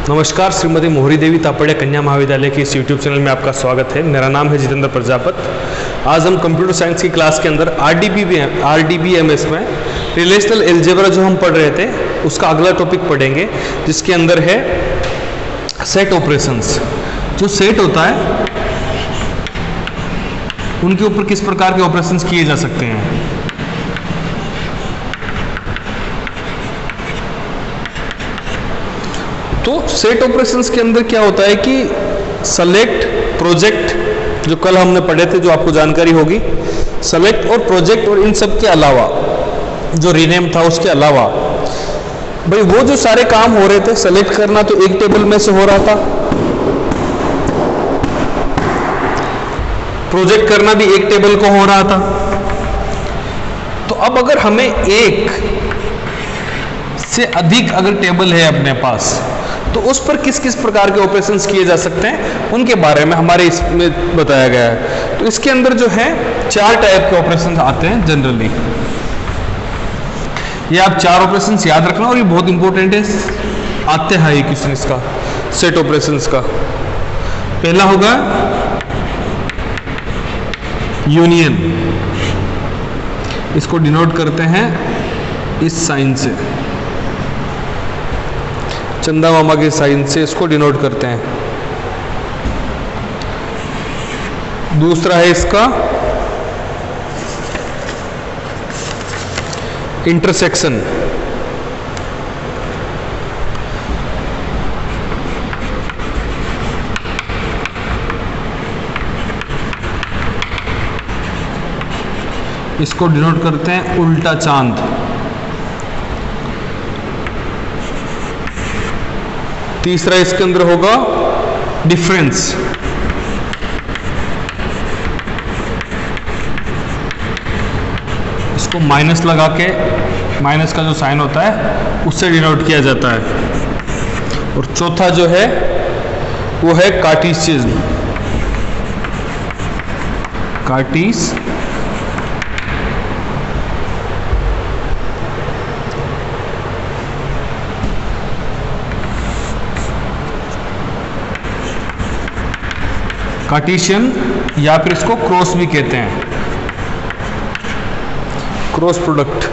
नमस्कार, श्रीमती मोहरी देवी तापड़िया कन्या महाविद्यालय के इस यूट्यूब चैनल में आपका स्वागत है। मेरा नाम है जितेंद्र प्रजापत। आज हम कंप्यूटर साइंस की क्लास के अंदर RDBMS में रिलेशनल अलजेब्रा जो हम पढ़ रहे थे उसका अगला टॉपिक पढ़ेंगे, जिसके अंदर है सेट ऑपरेशंस। जो सेट होता है उनके ऊपर किस प्रकार के ऑपरेशंस किए जा सकते हैं। तो सेट ऑपरेशंस के अंदर क्या होता है कि सेलेक्ट, प्रोजेक्ट, जो कल हमने पढ़े थे, जो आपको जानकारी होगी, सेलेक्ट और प्रोजेक्ट, और इन सब के अलावा जो रीनेम था उसके अलावा भाई वो जो सारे काम हो रहे थे, सेलेक्ट करना तो एक टेबल में से हो रहा था, प्रोजेक्ट करना भी एक टेबल को हो रहा था। तो अब अगर हमें एक से अधिक अगर टेबल है अपने पास, तो उस पर किस किस प्रकार के ऑपरेशंस किए जा सकते हैं उनके बारे में हमारे इसमें बताया गया है। तो इसके अंदर जो है 4 टाइप के ऑपरेशंस आते हैं जनरली। ये आप 4 ऑपरेशंस याद रखना, और ये बहुत इंपॉर्टेंट है, आते हैं ये क्वेश्चन इसका, सेट ऑपरेशंस का। पहला होगा यूनियन, इसको डिनोट करते हैं इस साइन से, चंदा मामा के साइन से इसको डिनोट करते हैं। दूसरा है इसका इंटरसेक्शन, इसको डिनोट करते हैं उल्टा चांद। तीसरा इसके अंदर होगा डिफरेंस, इसको माइनस लगा के, माइनस का जो साइन होता है उससे डिनोट किया जाता है। और चौथा जो है वो है कार्टेशियन, कार्टेशियन, या फिर इसको क्रॉस भी कहते हैं, क्रॉस प्रोडक्ट।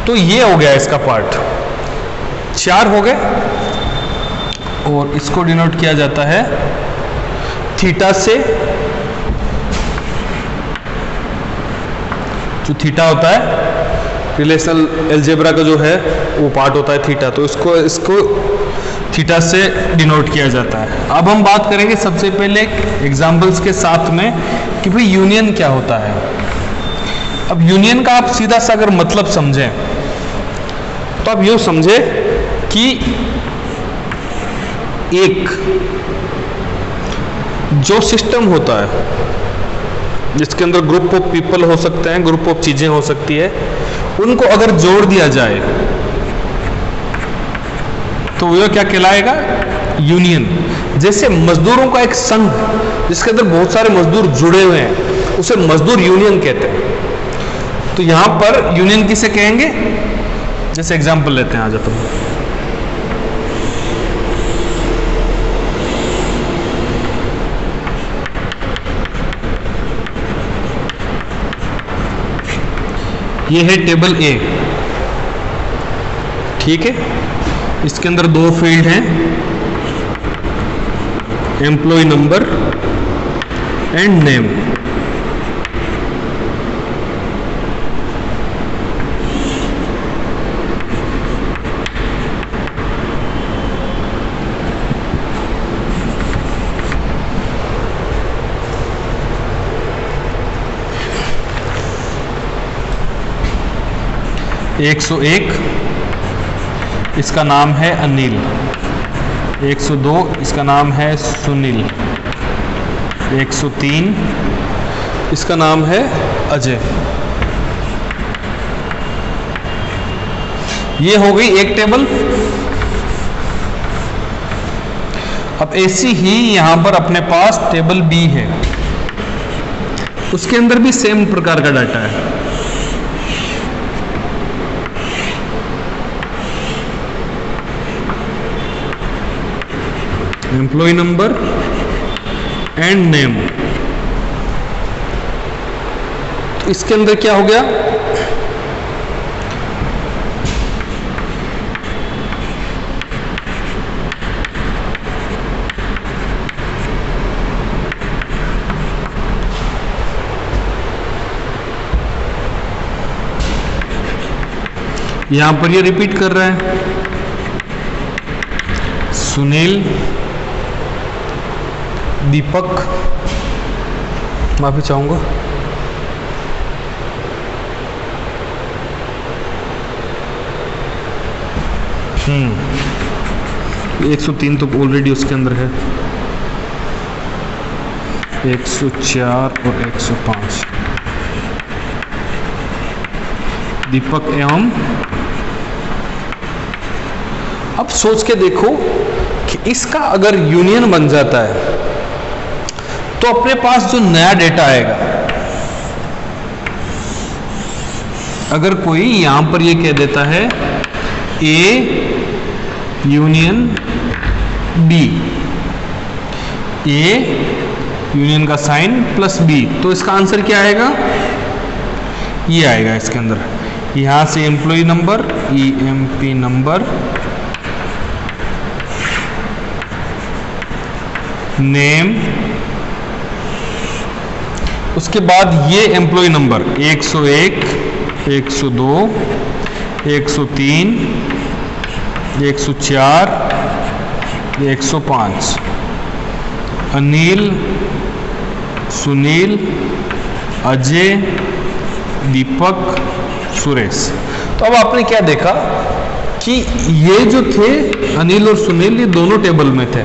तो ये हो गया इसका पार्ट, 4 हो गए। और इसको डिनोट किया जाता है थीटा से, जो थीटा होता है रिलेशनल अलजेब्रा का जो है वो पार्ट होता है थीटा, तो इसको थीटा से डिनोट किया जाता है। अब हम बात करेंगे सबसे पहले एग्जांपल्स के साथ में कि भाई यूनियन क्या होता है। अब यूनियन का आप सीधा सा अगर मतलब समझें तो आप यूं समझे कि एक जो सिस्टम होता है जिसके अंदर ग्रुप ऑफ पीपल हो सकते हैं, ग्रुप ऑफ चीजें हो सकती है, उनको अगर जोड़ दिया जाए तो वो क्या कहलाएगा? यूनियन। जैसे मजदूरों का एक संघ जिसके अंदर बहुत सारे मजदूर जुड़े हुए हैं, उसे मजदूर यूनियन कहते हैं। तो यहां पर यूनियन किसे कहेंगे? जैसे एग्जांपल लेते हैं आज अपन, ये है टेबल ए, ठीक है। इसके अंदर 2 फील्ड हैं, एम्प्लॉय नंबर एंड नेम। एक 101, इसका नाम है अनिल। 102, इसका नाम है सुनील। 103, इसका नाम है अजय। ये हो गई एक टेबल। अब ऐसी ही यहां पर अपने पास टेबल बी है, उसके अंदर भी सेम प्रकार का डाटा है। Employ number and name. तो इसके अंदर क्या हो गया, यहां पर ये रिपीट कर रहा है, सुनील, दीपक, माफी चाहूंगा, हम्म, 103 तो ऑलरेडी उसके अंदर है, 104 और 105, दीपक एवं। अब सोच के देखो कि इसका अगर यूनियन बन जाता है तो अपने पास जो नया डेटा आएगा, अगर कोई यहां पर ये कह देता है A union B, A union का साइन प्लस बी, तो इसका आंसर क्या आएगा, ये आएगा इसके अंदर। यहां से employ number, EMP number, name, उसके बाद ये एम्प्लॉय नंबर 101, 102, 103, 104, 105, अनिल, सुनील, अजय, दीपक, सुरेश। तो अब आपने क्या देखा कि ये जो थे अनिल और सुनील, ये दोनों टेबल में थे,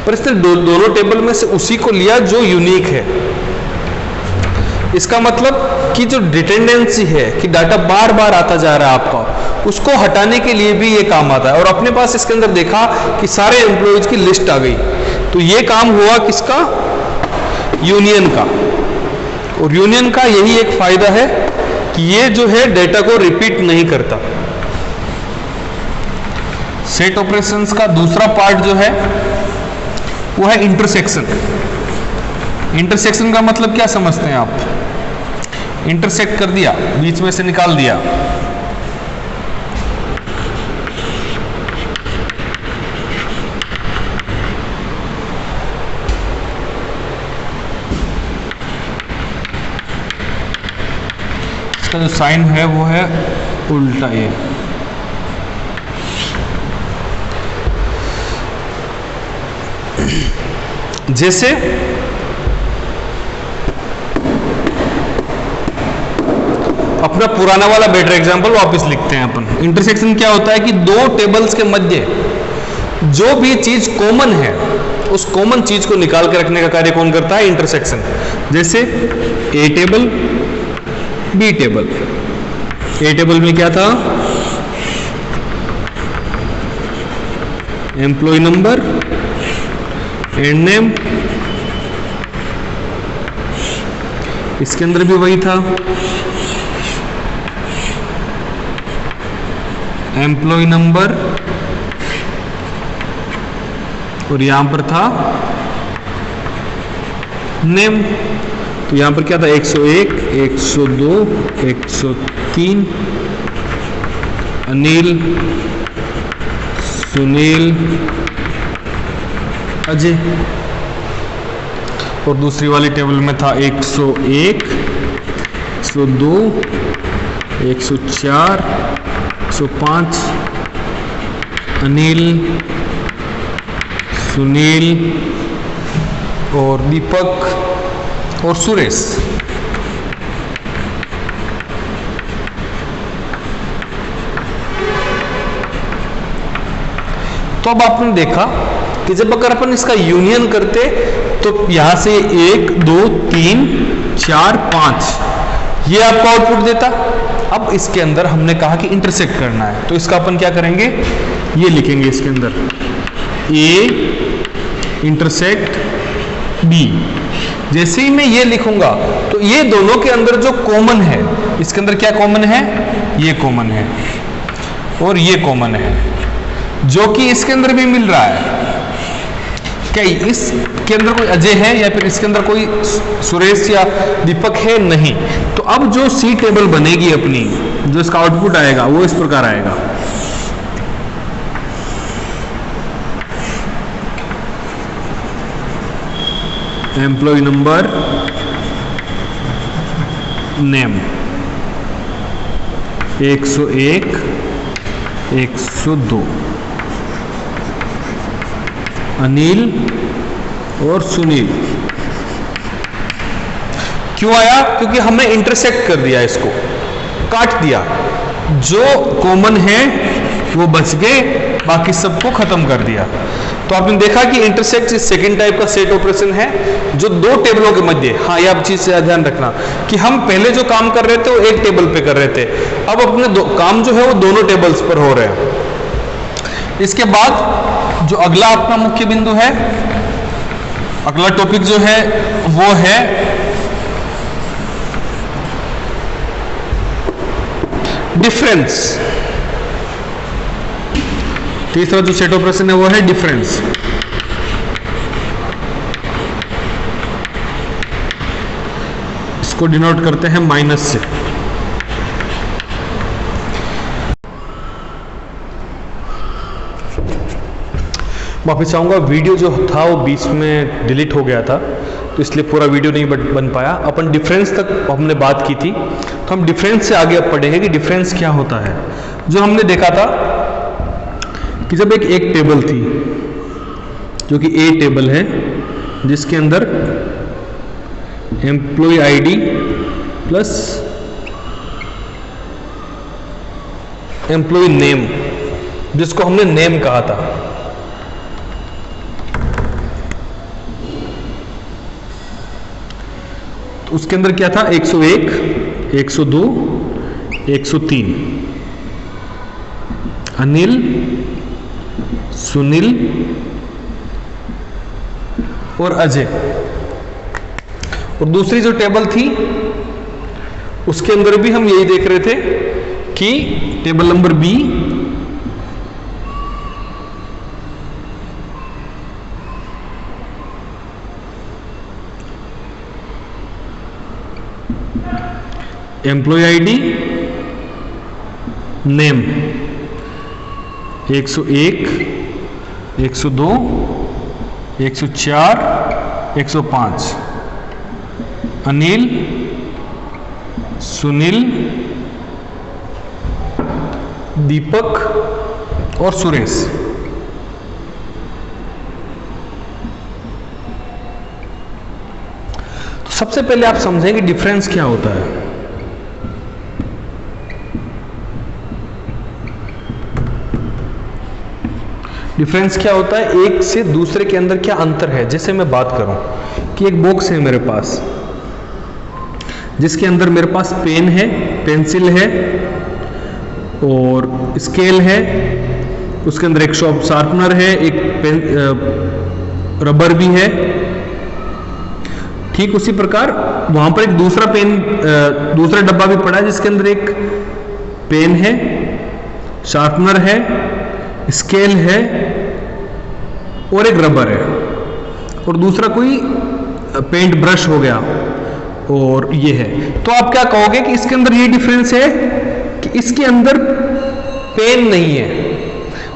पर इसने दोनों टेबल में से उसी को लिया जो यूनिक है। इसका मतलब कि जो डिपेंडेंसी है कि डाटा बार बार आता जा रहा है आपका, उसको हटाने के लिए भी ये काम आता है। और अपने पास इसके अंदर देखा कि सारे एम्प्लॉयज की लिस्ट आ गई, तो ये काम हुआ किसका, यूनियन का। और यूनियन का यही एक फायदा है कि ये जो है डेटा को रिपीट नहीं करता। सेट ऑपरेशंस का दूसरा पार्ट जो है वो है इंटरसेक्शन। इंटरसेक्शन का मतलब क्या समझते हैं आप, इंटरसेक्ट कर दिया, बीच में से निकाल दिया। इसका जो साइन है वो है उल्टा, ये जैसे अपना पुराना वाला बेटर एग्जांपल वापस लिखते हैं अपन। इंटरसेक्शन क्या होता है कि दो टेबल्स के मध्य जो भी चीज कॉमन है, उस कॉमन चीज को निकाल के रखने का कार्य कौन करता है, इंटरसेक्शन। जैसे ए टेबल, बी टेबल। ए टेबल में क्या था, एम्प्लॉय नंबर एंड नेम, इसके अंदर भी वही था, एम्प्लॉय नंबर, और यहां पर था नेम। तो यहां पर क्या था, 101, 102, 103, अनिल, सुनील, अजय। और दूसरी वाली टेबल में था 101, 102, 104, 105, अनिल, सुनील और दीपक और सुरेश। तो अब आपने देखा कि जब अगर अपन इसका यूनियन करते तो यहां से 1, 2, 3, 4, 5 ये आपको आउटपुट देता। अब इसके अंदर हमने कहा कि इंटरसेक्ट करना है, तो इसका अपन क्या करेंगे, ये लिखेंगे इसके अंदर A इंटरसेक्ट B। जैसे ही मैं ये लिखूंगा तो ये दोनों के अंदर जो कॉमन है, इसके अंदर क्या कॉमन है, ये कॉमन है और ये कॉमन है, जो कि इसके अंदर भी मिल रहा है। क्या इसके अंदर कोई अजय है या फिर इसके अंदर कोई सुरेश या दीपक है? नहीं। तो अब जो सी टेबल बनेगी अपनी, जो इसका आउटपुट आएगा वो इस प्रकार आएगा। एम्प्लॉय नंबर, नेम 101, 102, अनिल और सुनील। क्यों आया? क्योंकि हमने इंटरसेक्ट कर दिया, इसको काट दिया। जो कॉमन है वो बच गए, बाकी सबको खत्म कर दिया। तो आपने देखा कि इंटरसेक्ट सेकंड टाइप का सेट ऑपरेशन है जो दो टेबलों के मध्य। हाँ, ये आप चीज से ध्यान रखना कि हम पहले जो काम कर रहे थे वो एक टेबल पे कर रहे थे, अब अपने काम जो है वो दोनों टेबल्स पर हो रहे हैं। इसके बाद जो अगला अपना मुख्य बिंदु है, अगला टॉपिक जो है वो है डिफरेंस। तीसरा जो सेट ऑपरेशन है वो है डिफरेंस। इसको डिनोट करते हैं माइनस से। वापस आऊंगा, वीडियो जो था वो बीच में डिलीट हो गया था, तो इसलिए पूरा वीडियो नहीं बन पाया। अपन डिफरेंस तक हमने बात की थी, तो हम डिफरेंस से आगे अब पढ़ेंगे कि डिफरेंस क्या होता है। जो हमने देखा था कि जब एक टेबल थी जो कि ए टेबल है, जिसके अंदर employ ID plus employ name, जिसको हमने नेम कहा था, तो उसके अंदर क्या था? 101, 102, 103, अनिल, सुनील और अजय। और दूसरी जो टेबल थी उसके अंदर भी हम यही देख रहे थे कि table number B employee ID, name 101, 102, 104, 105, Anil, Sunil, Deepak और सुरेश। तो सबसे पहले आप समझेंगे डिफरेंस क्या होता है। डिफरेंस क्या होता है? एक से दूसरे के अंदर क्या अंतर है। जैसे मैं बात करूं कि एक बॉक्स है मेरे पास, जिसके अंदर मेरे पास पेन है, पेंसिल है और स्केल है, उसके अंदर एक शार्पनर है, एक रबर भी है। ठीक उसी प्रकार वहां पर एक दूसरा डब्बा भी पड़ा है, जिसके अंदर एक पेन है, शार्पनर है, स्केल है और एक रबर है, और दूसरा कोई पेंट ब्रश हो गया और ये है। तो आप क्या कहोगे कि इसके अंदर ये डिफरेंस है कि इसके अंदर पेन नहीं है,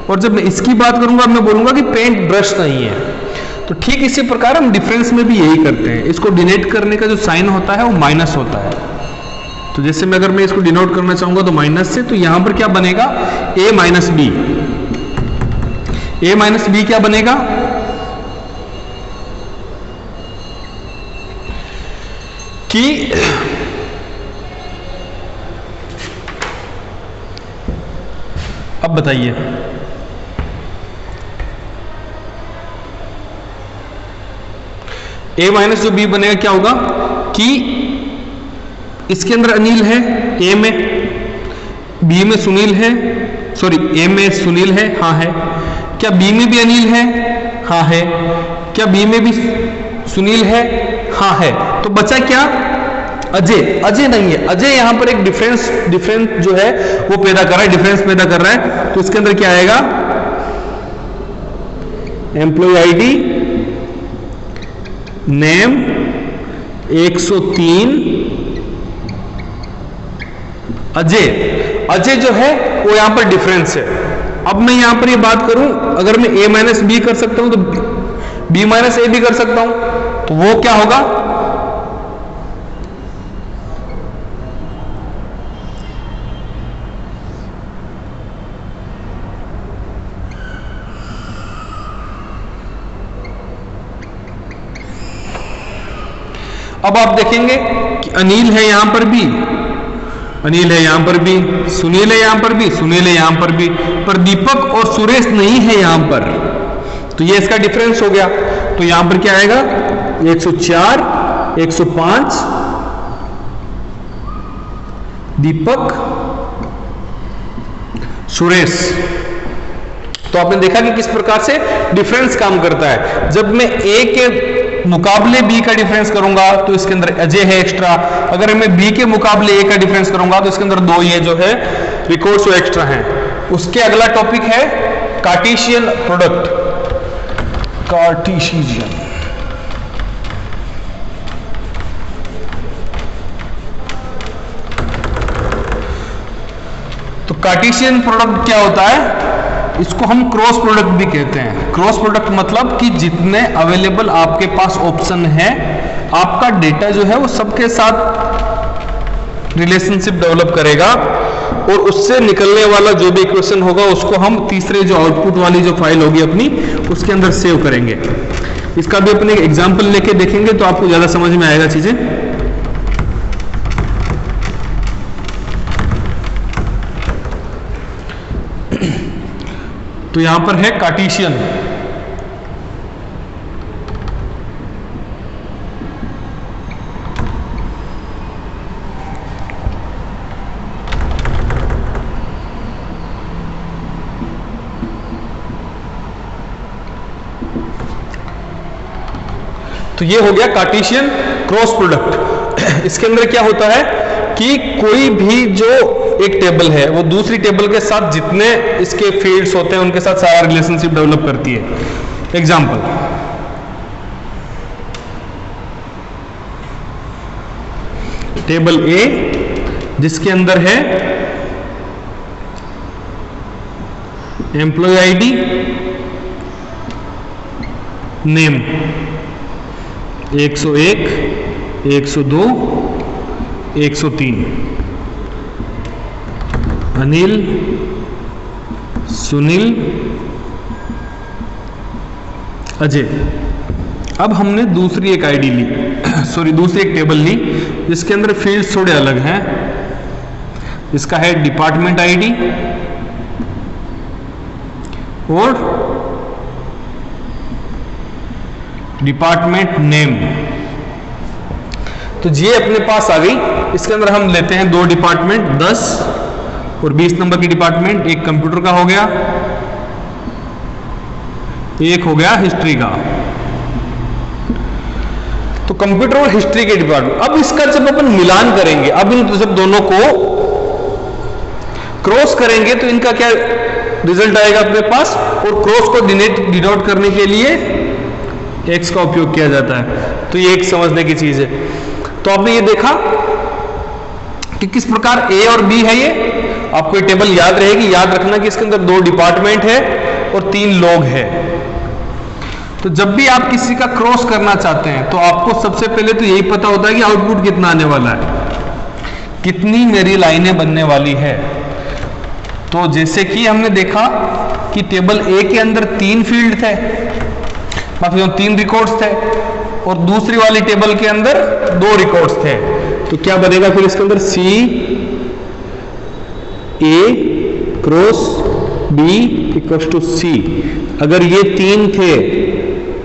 और जब मैं इसकी बात करूंगा मैं बोलूंगा कि पेंट ब्रश नहीं है। तो ठीक इसी प्रकार हम डिफरेंस में भी यही करते हैं। इसको डिनोट करने का जो साइन होता है वो माइनस होता है। तो जैसे मैं अगर मैं इसको डिनोट करना चाहूंगा तो माइनस से, तो यहां पर क्या बनेगा? ए माइनस बी। ए माइनस बी क्या बनेगा? कि अब बताइए, ए माइनस जो बी बनेगा क्या होगा कि इसके अंदर अनिल है ए में, बी में सुनील है, सॉरी ए में सुनील है, हाँ है। क्या बी में भी अनिल है? हाँ है। क्या बी में भी सुनील है? हाँ है। तो बचा क्या? अजय। अजय नहीं है। अजय यहां पर एक डिफरेंस जो है वो पैदा कर रहा है, डिफरेंस पैदा कर रहा है। तो इसके अंदर क्या आएगा? Employ ID name 103 Ajay. Ajay जो है वो यहां पर डिफरेंस है। अब मैं यहां पर ये बात करूं, अगर मैं a माइनस बी कर सकता हूं तो b माइनस ए भी कर सकता हूं, तो वो क्या होगा? अब आप देखेंगे कि अनिल है यहां पर भी, अनिल है यहां पर भी, सुनील है यहां पर भी, सुनील है यहां पर भी, पर दीपक और सुरेश नहीं है यहां पर, तो ये इसका डिफरेंस हो गया। तो यहां पर क्या आएगा? 104, 105 दीपक, सुरेश। तो आपने देखा कि किस प्रकार से डिफरेंस काम करता है। जब मैं ए के मुकाबले बी का डिफरेंस करूंगा तो इसके अंदर अजय है एक्स्ट्रा, अगर मैं बी के मुकाबले ए का डिफरेंस करूंगा तो इसके अंदर दो ये जो है रिकॉर्ड्स वो एक्स्ट्रा हैं। उसके अगला टॉपिक है कार्टेशियन प्रोडक्ट, कार्टेशियन। तो कार्टेशियन प्रोडक्ट क्या होता है? इसको हम क्रॉस प्रोडक्ट भी कहते हैं। क्रॉस प्रोडक्ट मतलब कि जितने अवेलेबल आपके पास ऑप्शन है, आपका डेटा जो है वो सबके साथ रिलेशनशिप डेवलप करेगा और उससे निकलने वाला जो भी इक्वेशन होगा उसको हम तीसरे जो आउटपुट वाली जो फाइल होगी अपनी, उसके अंदर सेव करेंगे। इसका भी अपने एग्जाम्पल लेके देखेंगे तो आपको ज्यादा समझ में आएगा चीजें। तो यहां पर है कार्टेशियन। तो ये हो गया कार्टेशियन क्रॉस प्रोडक्ट। इसके अंदर क्या होता है कि कोई भी जो एक टेबल है वो दूसरी टेबल के साथ जितने इसके फील्ड्स होते हैं उनके साथ सारा रिलेशनशिप डेवलप करती है। एग्जांपल, टेबल ए जिसके अंदर है employ ID, name 101, 102, 103, Anil, Sunil, Ajay. अब हमने दूसरी एक आईडी ली, सॉरी दूसरी एक टेबल ली जिसके अंदर फील्ड्स थोड़े अलग हैं। इसका है डिपार्टमेंट आईडी और डिपार्टमेंट नेम। तो ये अपने पास आ गई। इसके अंदर हम लेते हैं दो डिपार्टमेंट, 10 और 20 नंबर की डिपार्टमेंट। एक कंप्यूटर का हो गया, एक हो गया हिस्ट्री का। तो कंप्यूटर और हिस्ट्री के डिपार्टमेंट। अब इसका जब अपन मिलान करेंगे, अब इन जब दोनों को क्रॉस करेंगे तो इनका क्या रिजल्ट आएगा अपने पास। और क्रॉस को डिनोट करने के लिए एक्स का उपयोग किया जाता है। तो ये एक समझने की चीज है। तो आपने ये देखा कि किस प्रकार ए और बी है। ये आपको ये टेबल याद रहेगी। याद रखना कि इसके अंदर दो डिपार्टमेंट है और 3 लोग हैं। तो जब भी आप किसी का क्रॉस करना चाहते हैं तो आपको सबसे पहले तो यही पता होता है कि आउटपुट कितना आने वाला है, कितनी मेरी लाइनें बनने वाली है। तो जैसे कि हमने देखा कि टेबल ए के अंदर 3 फील्ड थे, माफी 3 रिकॉर्ड्स थे, और दूसरी वाली टेबल के अंदर 2 रिकॉर्ड्स थे। तो क्या बनेगा फिर इसके अंदर? सी ए क्रॉस बी इक्वल्स टू सी। अगर ये 3 थे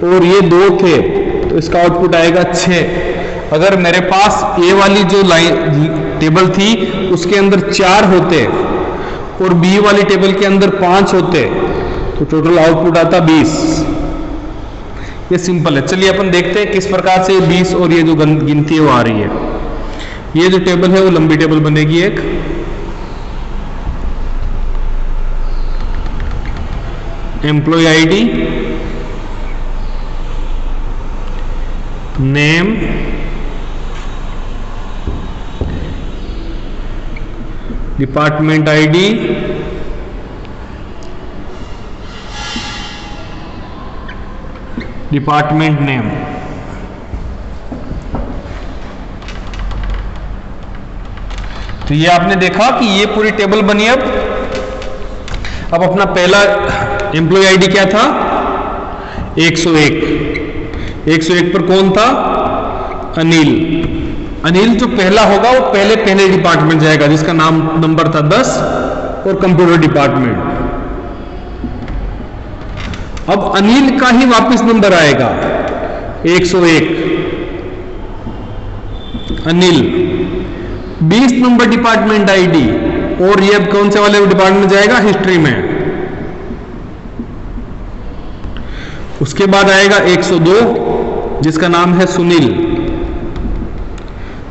और ये 2 थे तो इसका आउटपुट आएगा 6। अगर मेरे पास ए वाली जो लाइन टेबल थी उसके अंदर 4 होते और बी वाली टेबल के अंदर 5 होते तो टोटल आउटपुट आता 20। ये सिंपल है। चलिए अपन देखते हैं किस प्रकार से 20 और ये जो गिनती है वो आ रही है। ये जो टेबल है वो लंबी टेबल बनेगी एक। Employ ID, name, department ID, department name. तो ये आपने देखा कि ये पूरी टेबल बनी। अब अपना पहला एम्प्लॉय आईडी क्या था? 101। 101 पर कौन था? अनिल। अनिल जो पहला होगा वो पहले डिपार्टमेंट जाएगा, जिसका नाम नंबर था 10 और कंप्यूटर डिपार्टमेंट। अब अनिल का ही वापस नंबर आएगा 101। अनिल 20 नंबर डिपार्टमेंट आईडी, और ये अब कौन से वाले डिपार्टमेंट में जाएगा? हिस्ट्री में। उसके बाद आएगा 102 जिसका नाम है सुनील,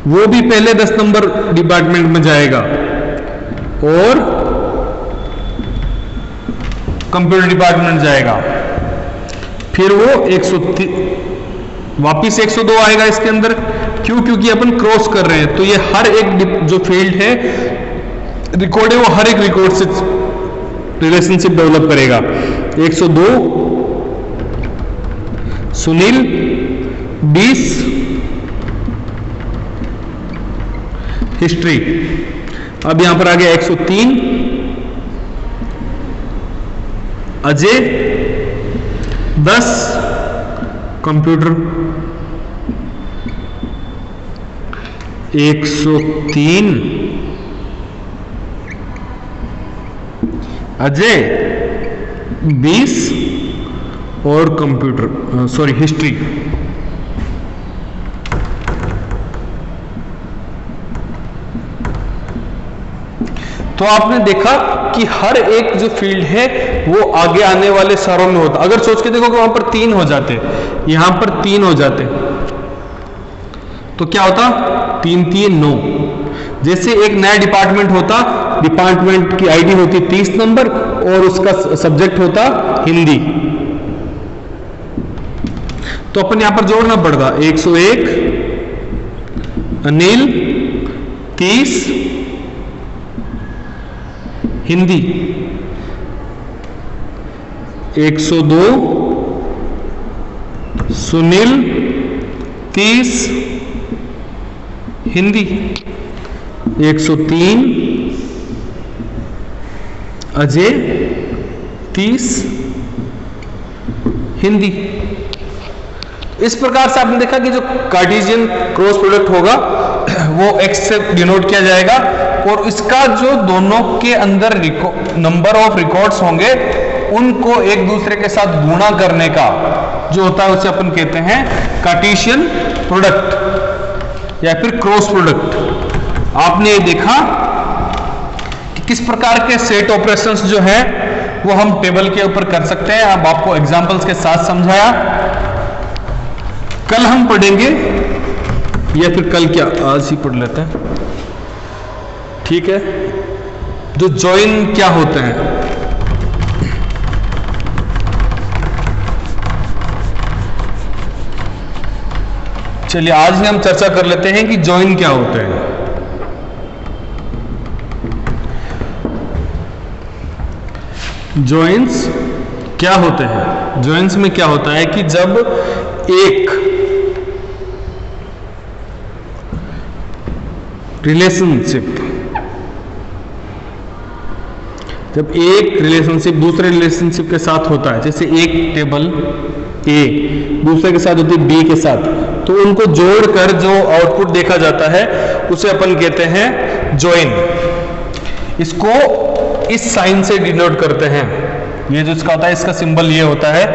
वो भी पहले 10 नंबर डिपार्टमेंट में जाएगा, और कंप्यूटर डिपार्टमेंट जाएगा। फिर वो 103 वापिस 102 आएगा इसके अंदर। क्यों? क्योंकि अपन क्रॉस कर रहे हैं, तो ये हर एक जो फील्ड है रिकॉर्ड है वो हर एक रिकॉर्ड से रिलेशनशिप डेवलप करेगा। 102 सुनील, 20 हिस्ट्री। अब यहां पर आ गया 103 अजय, 10 कंप्यूटर। 103 अजय, 20 और कंप्यूटर सॉरी हिस्ट्री। तो आपने देखा कि हर एक जो फील्ड है वो आगे आने वाले सारों में होता। अगर सोच के देखो कि वहां पर 3 हो जाते, यहां पर 3 हो जाते, तो क्या होता? 3 3 9। जैसे एक नया डिपार्टमेंट होता, डिपार्टमेंट की आईडी होती 30 नंबर और उसका सब्जेक्ट होता हिंदी, तो अपन यहां पर जोड़ना पड़ता 101 अनिल, 30 हिंदी, 102 सुनील, 30 हिंदी, 103 अजय, 30 हिंदी। इस प्रकार से आपने देखा कि जो कार्टेशियन क्रॉस प्रोडक्ट होगा वो x से डिनोट किया जाएगा, और इसका जो दोनों के अंदर नंबर ऑफ रिकॉर्ड्स होंगे उनको एक दूसरे के साथ गुणा करने का जो होता है उसे अपन कहते हैं कार्टेशियन प्रोडक्ट या फिर क्रॉस प्रोडक्ट। आपने ये देखा कि किस प्रकार के सेट ऑपरेशंस जो है वो हम टेबल के ऊपर कर सकते हैं। अब आपको एग्जांपल्स के साथ समझाया। कल हम पढ़ेंगे, या फिर कल क्या आज ही पढ़ लेते हैं, ठीक है, जो जॉइन क्या होते हैं। चलिए आज ही हम चर्चा कर लेते हैं कि जॉइन क्या होते हैं। जॉइंस क्या होते हैं? जॉइंस में क्या होता है कि जब एक रिलेशनशिप दूसरे रिलेशनशिप के साथ होता है, जैसे एक टेबल ए दूसरे के साथ होती है बी के साथ, तो उनको जोड़कर जो आउटपुट देखा जाता है उसे अपन कहते हैं जॉइन। इसको इस साइन से डिनोट करते हैं। ये जो इसका होता है इसका सिंबल ये होता है,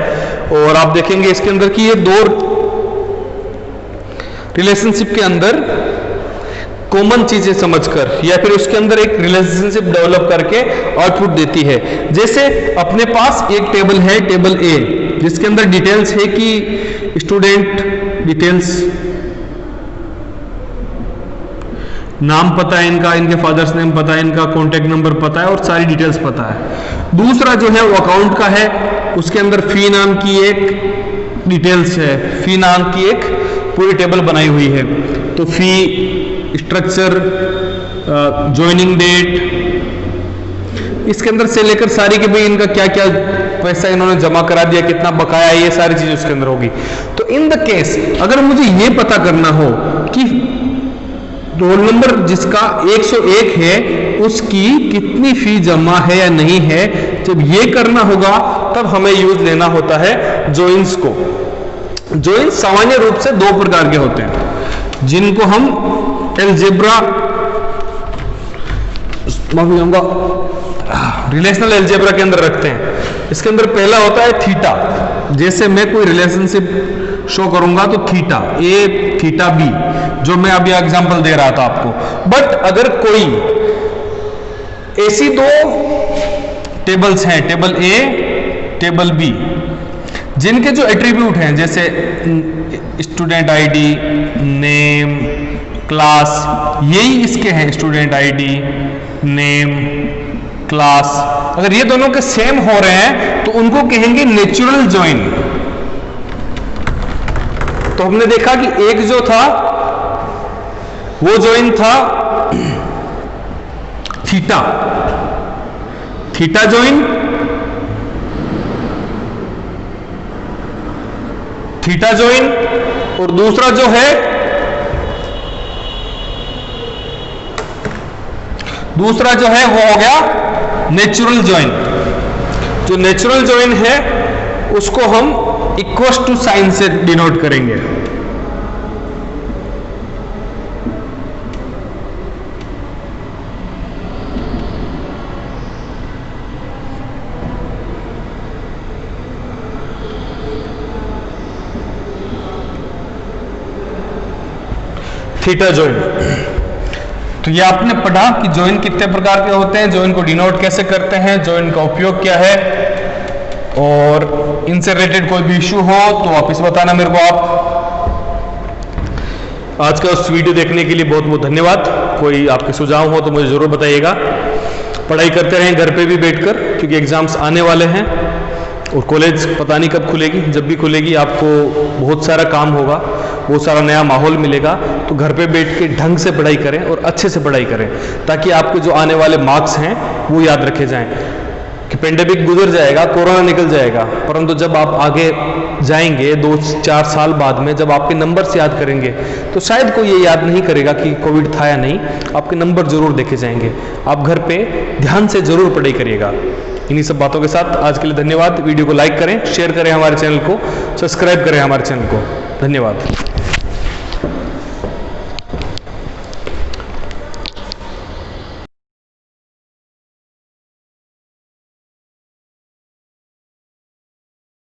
और आप देखेंगे इसके अंदर कि ये दो रिलेशनशिप के अंदर कॉमन चीजें समझकर या फिर उसके अंदर एक रिलेशनशिप डेवलप करके आउटपुट देती है। जैसे अपने पास एक टेबल है, टेबल ए, जिसके अंदर डिटेल्स है कि स्टूडेंट डिटेल्स, नाम पता है इनका, इनके फादर्स नेम पता है, इनका कॉन्टेक्ट नंबर पता है और सारी डिटेल्स पता है। दूसरा जो है वो अकाउंट का है, उसके अंदर फी नाम की एक डिटेल्स है, फी नाम की एक पूरी टेबल बनाई हुई है। तो फी स्ट्रक्चर, ज्वाइनिंग डेट, इसके अंदर से लेकर सारी के भाई इनका क्या क्या पैसा इन्होंने जमा करा दिया, कितना बकाया, ये सारी चीजें उसके अंदर होगी। तो इन द केस अगर मुझे ये पता करना हो कि रोल नंबर जिसका 101 है उसकी कितनी फी जमा है या नहीं है, जब ये करना होगा तब हमें यूज लेना होता है जॉइंस को। जॉइंस सामान्य रूप से दो प्रकार के होते हैं जिनको हम एलजेब्रा, माफी चाहूंगा, रिलेशनल एलजेब्रा के अंदर रखते हैं। इसके अंदर पहला होता है थीटा। जैसे मैं कोई रिलेशनशिप शो करूंगा तो थीटा ए थीटा बी, जो मैं अभी एग्जांपल दे रहा था आपको। बट अगर कोई ऐसी दो टेबल्स हैं, टेबल ए टेबल बी, जिनके जो एट्रीब्यूट हैं जैसे स्टूडेंट आईडी, नेम, क्लास, यही इसके हैं, स्टूडेंट आईडी, नेम, क्लास, अगर ये दोनों के सेम हो रहे हैं तो उनको कहेंगे नेचुरल जॉइन। तो हमने देखा कि एक जो था वो जॉइन था theta, theta join, theta join, और दूसरा जो है वो हो गया नेचुरल जॉइन। जो नेचुरल जॉइन है उसको हम इक्वल्स टू साइन से डिनोट करेंगे। Theta join. तो ये आपने पढ़ा कि जॉइन कितने प्रकार के होते हैं, जॉइन को डिनोट कैसे करते हैं, जॉइन का उपयोग क्या है, और इनसे रिलेटेड कोई भी इश्यू हो तो वापस बताना मेरे को आप। आज का उस वीडियो देखने के लिए बहुत बहुत धन्यवाद। कोई आपके सुझाव हो तो मुझे जरूर बताइएगा। पढ़ाई करते रहें घर पे भी बैठकर, क्योंकि एग्जाम्स आने वाले हैं और कॉलेज पता नहीं कब खुलेगी। जब भी खुलेगी आपको बहुत सारा काम होगा, बहुत सारा नया माहौल मिलेगा। तो घर पे बैठ के ढंग से पढ़ाई करें और अच्छे से पढ़ाई करें, ताकि आपके जो आने वाले मार्क्स हैं वो याद रखे जाएं। कि पेंडेमिक गुजर जाएगा, कोरोना निकल जाएगा, परंतु जब आप आगे जाएंगे 2-4 साल बाद में, जब आपके नंबर्स याद करेंगे तो शायद कोई ये याद नहीं करेगा कि कोविड था या नहीं, आपके नंबर जरूर देखे जाएंगे। आप घर पे ध्यान से जरूर पढ़ाई करिएगा। इन्हीं सब बातों के साथ आज के लिए धन्यवाद। वीडियो को लाइक करें, शेयर करें, हमारे चैनल को सब्सक्राइब करें, हमारे चैनल को। धन्यवाद।